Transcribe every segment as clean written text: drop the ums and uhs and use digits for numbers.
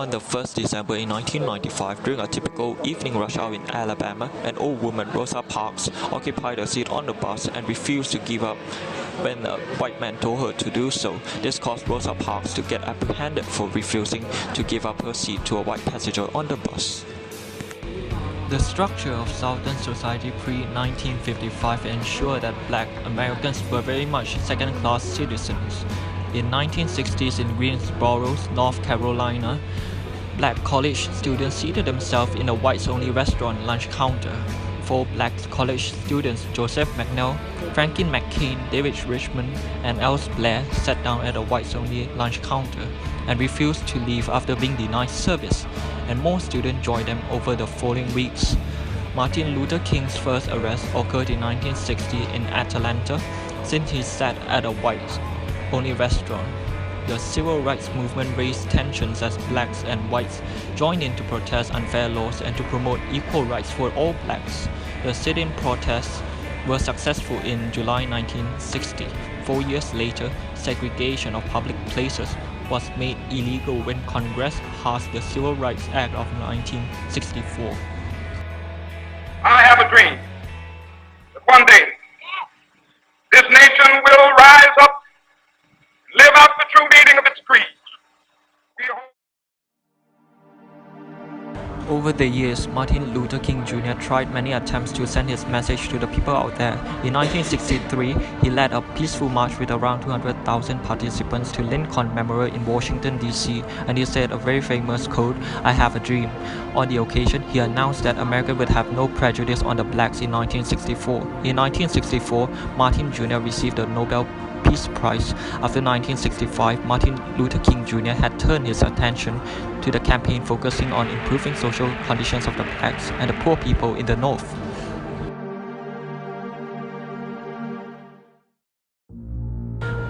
On the 1st December in 1995, during a typical evening rush hour in Alabama, an old woman, Rosa Parks, occupied a seat on the bus and refused to give up when a white man told her to do so. This caused Rosa Parks to get apprehended for refusing to give up her seat to a white passenger on the bus. The structure of Southern society pre-1955 ensured that black Americans were very much second-class citizens. In 1960s in Greensboro, North Carolina, black college students seated themselves in a whites-only restaurant lunch counter. Four black college students, Joseph McNeil, Franklin McCain, David Richmond, and Else Blair, sat down at a whites-only lunch counter and refused to leave after being denied service, and more students joined them over the following weeks. Martin Luther King's first arrest occurred in 1960 in Atlanta, since he sat at a whites-only restaurant. The civil rights movement raised tensions as blacks and whites joined in to protest unfair laws and to promote equal rights for all blacks. The sit-in protests were successful in July 1960. 4 years later, segregation of public places was made illegal when Congress passed the Civil Rights Act of 1964. I have a dream that one day this nation will rise up, live out the true meaning of its creed. Over the years, Martin Luther King Jr. tried many attempts to send his message to the people out there. In 1963, he led a peaceful march with around 200,000 participants to Lincoln Memorial in Washington, D.C., and he said a very famous quote, "I have a dream." On the occasion, he announced that America would have no prejudice on the blacks in 1964. In 1964, Martin Jr. received the Nobel Peace Prize. After 1965, Martin Luther King Jr. had turned his attention to the campaign focusing on improving social conditions of the blacks and the poor people in the North.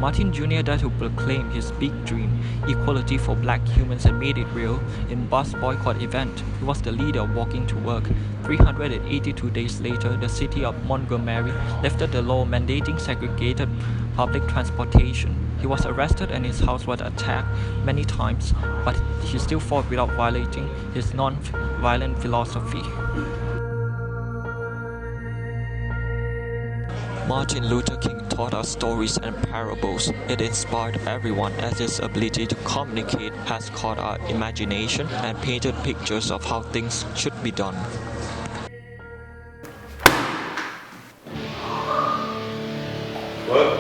Martin Jr. dared to proclaim his big dream, equality for black humans, and made it real. In bus boycott event, he was the leader of Walking to Work. 382 days later, the city of Montgomery lifted the law mandating segregated public transportation. He was arrested and his house was attacked many times, but he still fought without violating his non-violent philosophy. Martin Luther King taught us stories and parables. It inspired everyone as his ability to communicate has caught our imagination and painted pictures of how things should be done. Work.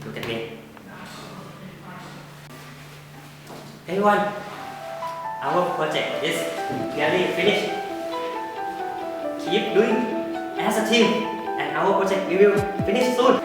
Look at me. Everyone, our project is nearly finished. Keep doing as a team, and our project will finish soon.